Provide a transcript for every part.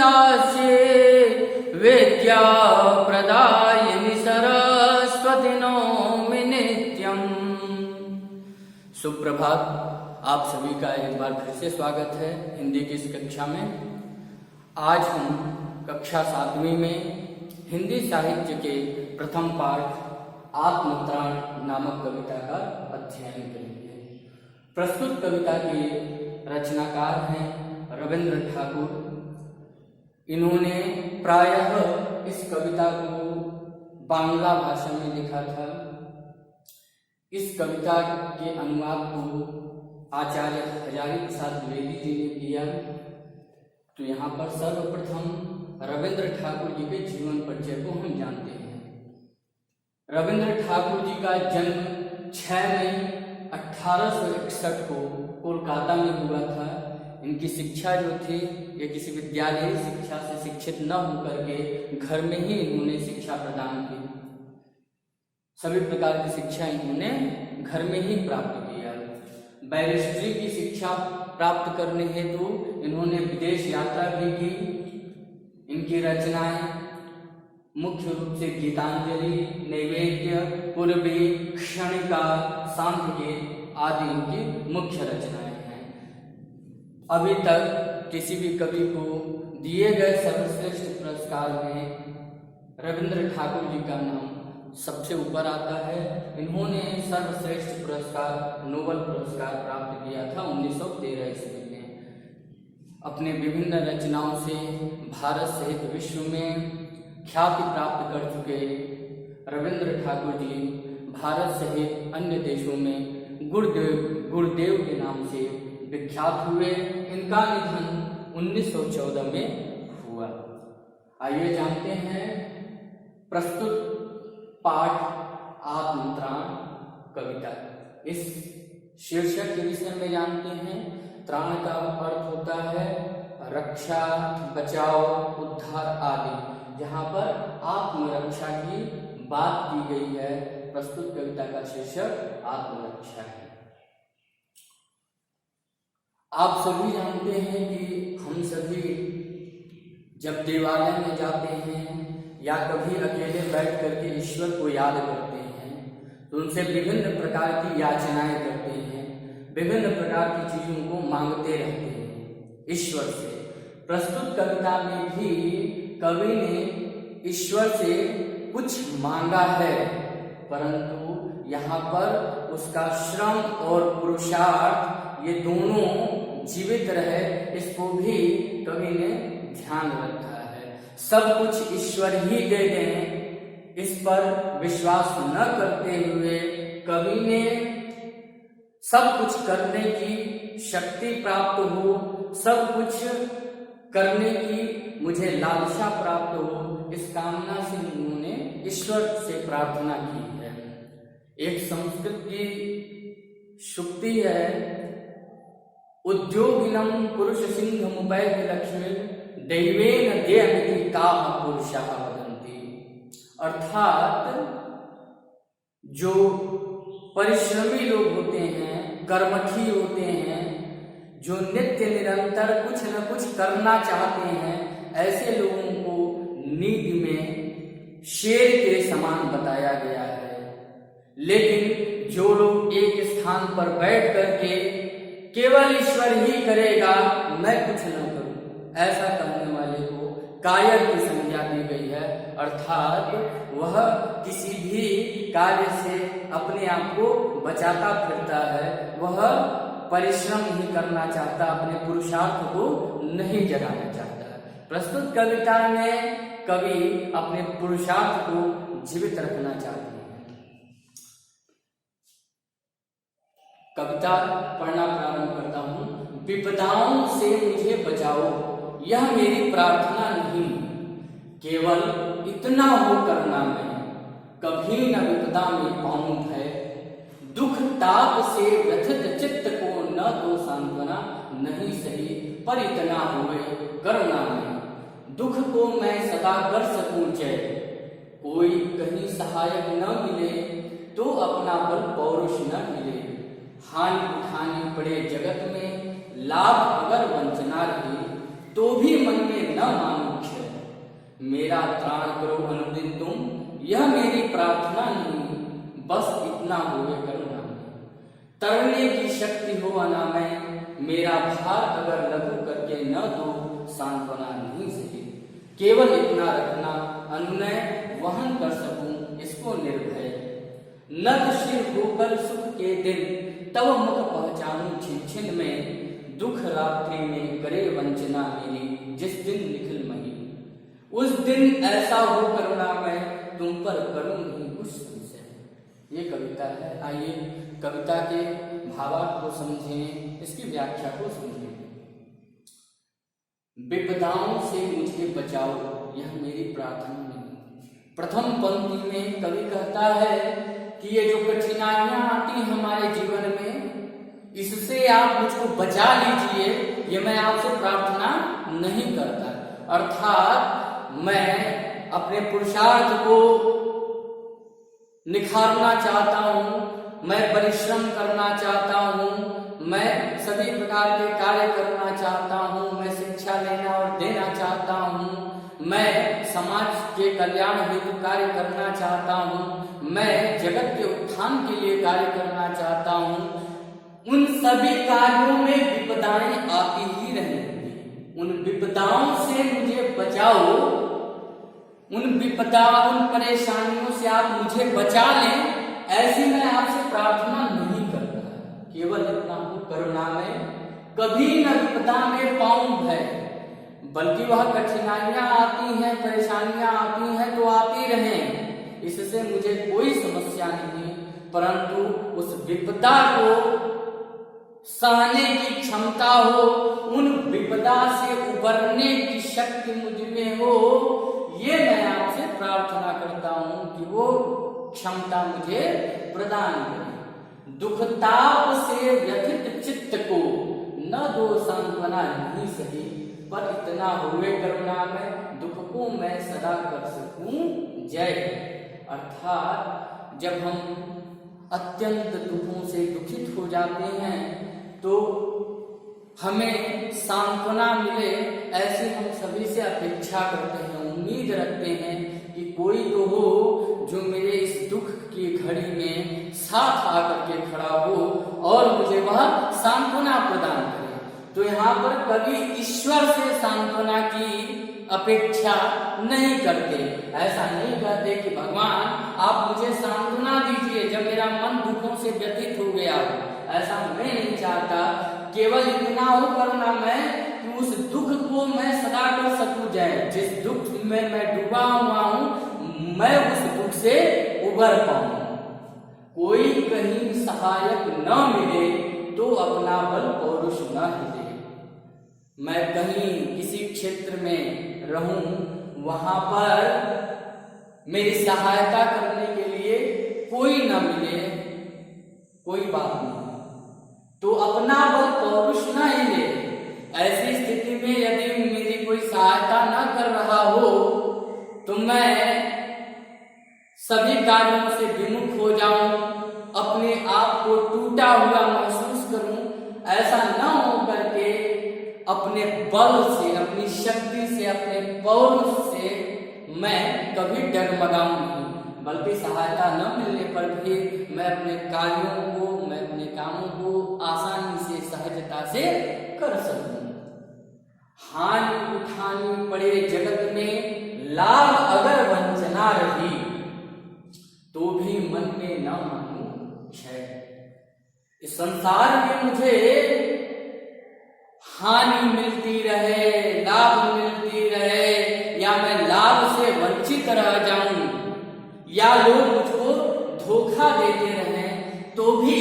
नमोऽस्तुते विद्या प्रदायिनि सरस्वती नौमि नित्यम्। सुप्रभात। आप सभी का एक बार फिर से स्वागत है हिंदी की इस कक्षा में। आज हम कक्षा 7वीं में हिंदी साहित्य के प्रथम पाठ आत्मत्राण नामक कविता का अध्ययन करेंगे। प्रस्तुत कविता के रचनाकार हैं रविंद्र ठाकुर। इन्होंने प्रायः इस कविता को बांग्ला भाषा में लिखा था। इस कविता के अनुवाद को आचार्य हजारी प्रसाद द्विवेदी जी ने किया। तो यहाँ पर सर्वप्रथम रविंद्र ठाकुर जी के जीवन परिचय को हम जानते हैं। रविंद्र ठाकुर जी का जन्म 6 मई 1861 को कोलकाता में हुआ था। इनकी शिक्षा जो थी ये किसी विद्यालयी शिक्षा से शिक्षित न होकर के घर में ही इन्होंने शिक्षा प्रदान की। सभी प्रकार की शिक्षा इन्होंने घर में ही प्राप्त किया। बैरिस्ट्री की शिक्षा प्राप्त करने हेतु इन्होंने विदेश यात्रा भी की। इनकी रचनाएं मुख्य रूप से गीतांजलि, नैवेद्य, पूर्वी, क्षणिका, सांख्यगीत आदि इनकी मुख्य रचनाएं हैं। अभी तक किसी भी कवि को दिए गए सर्वश्रेष्ठ पुरस्कार में रविंद्र ठाकुर जी का नाम सबसे ऊपर आता है। इन्होंने सर्वश्रेष्ठ पुरस्कार नोबेल पुरस्कार प्राप्त किया था 1913 ईस्वी में। अपने विभिन्न रचनाओं से भारत सहित विश्व में ख्याति प्राप्त कर चुके रविंद्र ठाकुर जी भारत सहित अन्य देशों में गुरुदेव के नाम से विख्यात हुए। इनका निधन 1914 में हुआ। आइए जानते हैं प्रस्तुत पाठ आत्मत्राण कविता। इस शीर्षक के विषय में जानते हैं। त्राण का अर्थ होता है रक्षा, बचाव, उद्धार आदि। जहाँ पर आत्मरक्षा की बात की गई है, प्रस्तुत कविता का शीर्षक आत्मरक्षा है। आप सभी जानते हैं कि हम सभी जब देवालय में जाते हैं या कभी अकेले बैठ करके ईश्वर को याद करते हैं तो उनसे विभिन्न प्रकार की याचनाएं करते हैं, विभिन्न प्रकार की चीजों को मांगते रहते हैं ईश्वर से। प्रस्तुत कविता में भी कवि ने ईश्वर से कुछ मांगा है, परंतु यहाँ पर उसका श्रम और पुरुषार्थ ये दोनों जीवित रहे, इसको भी कवि ने ध्यान रखा है। सब कुछ ईश्वर ही दे दें, इस पर विश्वास न करते हुए कवि ने सब कुछ करने की शक्ति प्राप्त हो, सब कुछ करने की मुझे लालसा प्राप्त हो, इस कामना से उन्होंने ईश्वर से प्रार्थना की है। एक संस्कृत की शुक्ति है, उद्योगिनम पुरुष सिंहमुपैति लक्ष्मी दैवेन देयमिति ताः पुरुषाः वदन्ति। अर्थात जो परिश्रमी लोग होते हैं, कर्मठी होते हैं, जो नित्य निरंतर कुछ न कुछ करना चाहते हैं, ऐसे लोगों को नीति में शेर के समान बताया गया है। लेकिन जो लोग एक स्थान पर बैठ करके केवल ईश्वर ही करेगा, मैं कुछ न करूं, ऐसा करने वाले को कायर की संज्ञा दी गई है। अर्थात वह किसी भी कार्य से अपने आप को बचाता फिरता है, वह परिश्रम नहीं करना चाहता, अपने पुरुषार्थ को नहीं जगाना चाहता। प्रस्तुत कविता में कवि अपने पुरुषार्थ को जीवित रखना चाहते हैं। कविता पढ़ना प्रारंभ करता हूँ। विपदाओं से मुझे बचाओ, यह मेरी प्रार्थना नहीं, केवल इतना हो करना मैं कभी न विपदा में पाऊं भय। दुख ताप से व्यथित चित्त को न तो सांत्वना नहीं सही, पर इतना हुए करना मैं। दुख को मैं सदा कर सकूं जय, कोई कहीं सहायक न मिले तो अपना बल पौरुष न मिले। हानि उठानी पड़े जगत में, लाभ अगर वंचना रही तो भी मन में न मान मेरा त्राण करो अनुदिन तुम, यह मेरी प्रार्थना नहीं, बस इतना होवे करुणा में। तरने की शक्ति हो अनामय, मेरा भार अगर लघु करके न दो, सांत्वना नहीं सके। केवल इतना रखना अनुनय, वहन कर सकूं इसको निर्भय। नत शिर होकर सुख के दिन, तब मुख पहचानूं छिन छिन में। दुख रात्रि में करे वंचना मेरी, जिस दिन निखिल मही। उस दिन ऐसा हो करुणा मैं, तुम पर करूं नहीं कुछ संशय। ये कविता है। आइए कविता के भावार्थ को समझें, इसकी व्याख्या को समझें। विपदाओं से मुझे बचाओ, यह मेरी प्रार्थना नहीं। प्रथम पंक्ति में कवि कहता है कि ये जो कठिनाइयां आती हमारे जीवन में, इससे आप मुझको बचा लीजिए, ये मैं आपसे प्रार्थना नहीं करता। अर्थात मैं अपने पुरुषार्थ को निखारना चाहता हूं, मैं परिश्रम करना चाहता हूं, मैं सभी प्रकार के कार्य करना चाहता हूं, मैं शिक्षा लेना और देना चाहता हूं, मैं समाज के कल्याण हेतु कार्य करना चाहता हूं, मैं जगत के उत्थान के लिए कार्य करना चाहता हूं। उन सभी कार्यों में विपदाएं आती ही रहेंगी। उन विपदाओं से मुझे बचाओ, उन परेशानियों से आप मुझे बचा लें, ऐसी मैं आपसे प्रार्थना नहीं करता। केवल इतना हो करुणा में, कभी न विपदा में पाऊं भय। बल्कि वह कठिनाइयां आती हैं, परेशानियां आती हैं तो आती रहें, इससे मुझे कोई समस्या नहीं, परंतु उस विपदा को सहने की क्षमता हो, उन विपदा से उबरने की शक्ति मुझ में हो, ये मैं आपसे प्रार्थना करता हूं कि वो क्षमता मुझे प्रदान करे। दुख ताप से व्यथित चित्त को न दो सांत्वना नहीं सही, पर इतना हुए करुणा में, दुख को मैं सदा कर सकूं जय। अर्थात जब हम अत्यंत दुखों से दुखित हो जाते हैं तो हमें सांत्वना मिले, ऐसे हम सभी से अपेक्षा करते हैं, उम्मीद रखते हैं कि कोई तो हो जो मेरे इस दुख की घड़ी में साथ आकर के खड़ा हो और मुझे वह सांत्वना प्रदान करे। तो यहाँ पर कभी ईश्वर से सांत्वना की अपेक्षा नहीं करते। ऐसा नहीं कहते कि भगवान आप मुझे सांत्वना दीजिए जब मेरा मन दुखों से व्यथित हो गया हो, ऐसा मैं नहीं चाहता। केवल इतना हो करुणा मैं कि उस दुख को मैं सदा कर सकूं जय। जिस दुख में मैं डूबा हुआ हूं, मैं उस दुख से उबर पाऊं। कोई कहीं सहायक न मिले तो अपना बल पौरुष न हिले। मैं कहीं किसी क्षेत्र में रहूं, वहां पर मेरी सहायता करने के लिए कोई न मिले, कोई बात नहीं, तो अपना बल पौरुष न हिले। ऐसी स्थिति में यदि मेरी कोई सहायता न कर रहा हो तो मैं सभी कार्यों से विमुख हो जाऊं, अपने आप को टूटा हुआ महसूस करूं। ऐसा न हो करके अपने बल से, अपनी शक्ति से, अपने पौरुष से मैं कभी डगमगाऊं नहीं, बल्कि सहायता न मिलने पर भी मैं अपने कार्यों को, मैं अपने कामों को आसानी से, सहजता से कर सकूं। हानि उठानी पड़े जगत में, लाभ अगर वंचना रही, तो भी मन में न मानूं क्षय। इस संसार में मुझे हानि मिलती रहे, लाभ मिलती रहे, या मैं लाभ से वंचित रह जाऊं, या लोग मुझको धोखा देते रहें, तो भी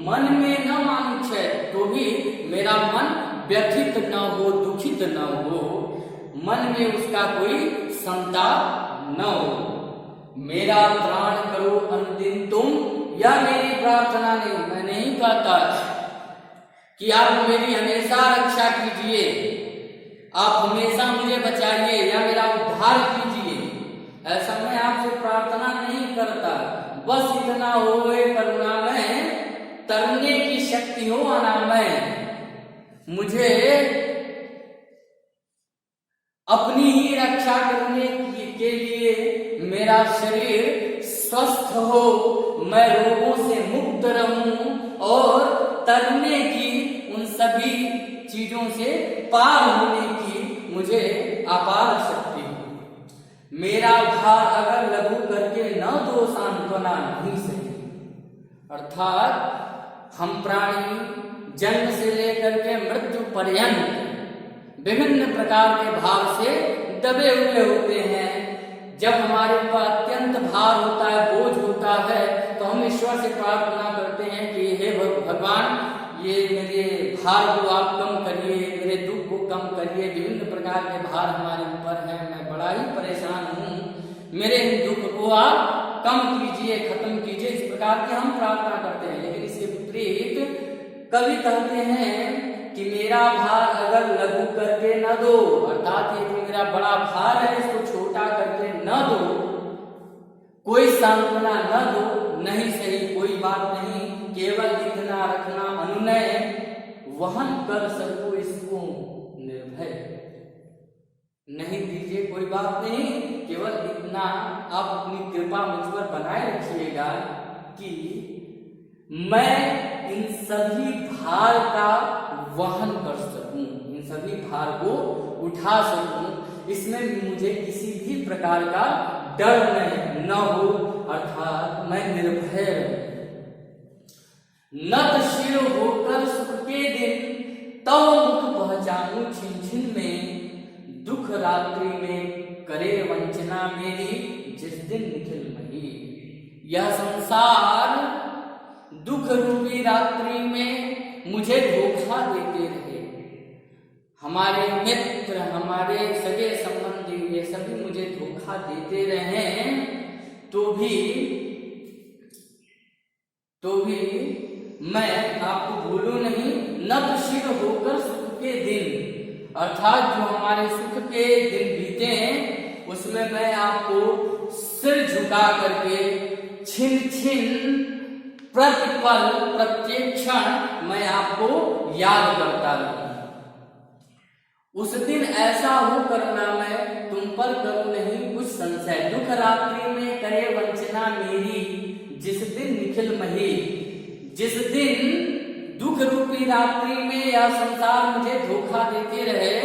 मन में न मानूं क्षय, तो भी मेरा मन व्यथित न हो, दुखित न हो, मन में उसका कोई संताप न हो। मेरा त्राण करो अनुदिन तुम, यह मेरी प्रार्थना नहीं। मैं नहीं कहता कि आप मेरी हमेशा रक्षा कीजिए, आप हमेशा मुझे बचाइए या मेरा उद्धार कीजिए, ऐसा मैं आपसे प्रार्थना नहीं करता। बस इतना होवे करुणा में, तरने की शक्ति हो अनामय। मुझे अपनी ही रक्षा करने के लिए मेरा शरीर स्वस्थ हो, मैं रोगों से मुक्त रहूं और तरने की, उन सभी चीजों से पार होने की मुझे अपार शक्ति हो। मेरा भार अगर लघु करके न दो सांत्वना नहीं सही। अर्थात हम प्राणी जन्म से लेकर के मृत्यु पर्यंत विभिन्न प्रकार के भार से दबे हुए होते हैं। जब हमारे ऊपर अत्यंत भार होता है, बोझ होता है, तो हम ईश्वर से प्रार्थना करते हैं कि हे भगवान, ये मेरे भार को आप कम करिए, मेरे दुख को कम करिए। विभिन्न प्रकार के भार हमारे ऊपर हैं, मैं बड़ा ही परेशान हूँ, मेरे दुख को आप कम कीजिए, खत्म कीजिए। इस प्रकार की हम प्रार्थना करते हैं। लेकिन इसके विपरीत कवि कहते हैं कि मेरा भार अगर लघु करके न दो, अर्थात ये जो मेरा बड़ा भार है इसको छोटा करके न दो, कोई सांत्वना न दो, नहीं सही, कोई बात नहीं, केवल इतना रखना अनुनय वहन कर सकूं इसको निर्भय। नहीं दीजिए, कोई बात नहीं, केवल इतना आप अपनी कृपा मुझ पर बनाए रखिएगा कि मैं इन सभी भार का वहन कर सकूं, इन सभी भार को उठा सकूं, इसमें मुझे किसी भी प्रकार का डर न हो, अर्थात मैं निर्भय रहूं। नत शिर होकर सुख के दिन तव मुख पहचानूं छिन छिन में, दुख रात्रि में करे वंचना मेरी जिस दिन निखिल मही। यह संसार दुख रूपी रात्रि में मुझे धोखा देते रहे, हमारे मित्र, हमारे सगे संबंधी, ये सभी मुझे धोखा देते रहे, तो भी मैं आपको भूलूं नहीं। नत शिर होकर सुख के दिन, अर्थात जो हमारे सुख के दिन बीते हैं उसमें मैं आपको सिर झुका करके छिन छिन प्रतिपल प्रत्येक क्षण मैं आपको याद करता रहूं। उस दिन ऐसा हो करना मैं तुम पर करूं नहीं कुछ संशय, दुख रात्रि में करे वंचना मेरी जिस दिन निखिल मही। जिस दिन दुख रूपी रात्रि में यह संसार मुझे धोखा देते रहे,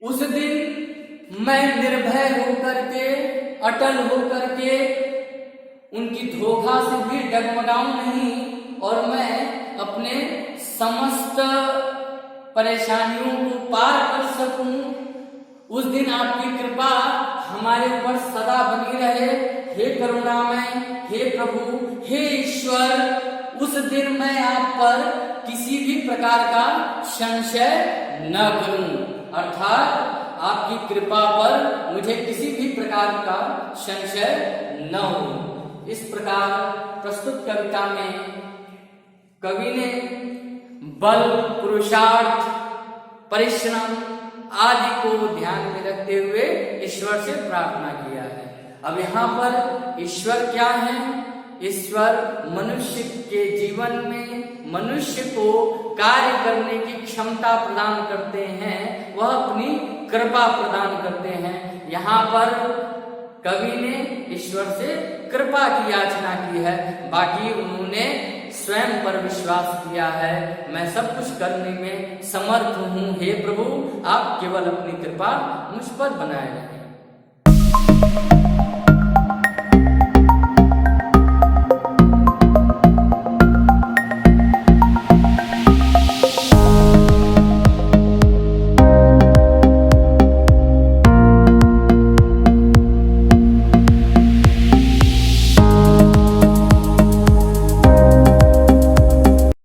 उस दिन मैं निर्भय होकर के, अटल होकर के उनकी धोखा से भी डगमगाऊं नहीं, और मैं अपने समस्त परेशानियों को पार कर सकूं। उस दिन आपकी कृपा हमारे ऊपर सदा बनी रहे। हे करुणामय, हे प्रभु, हे ईश्वर, उस दिन मैं आप पर किसी भी प्रकार का संशय न करूं, अर्थात आपकी कृपा पर मुझे किसी भी प्रकार का संशय न हो। इस प्रकार प्रस्तुत कविता में कवि ने बल, पुरुषार्थ, परिश्रम आदि को ध्यान में रखते हुए ईश्वर से प्रार्थना किया है। अब यहाँ पर ईश्वर क्या है? ईश्वर मनुष्य के जीवन में मनुष्य को कार्य करने की क्षमता प्रदान करते हैं, वह अपनी कृपा प्रदान करते हैं। यहाँ पर कवि ने ईश्वर से कृपा की याचना की है, बाकी उन्होंने स्वयं पर विश्वास किया है। मैं सब कुछ करने में समर्थ हूँ, हे प्रभु, आप केवल अपनी कृपा मुझ पर बनाए रखें।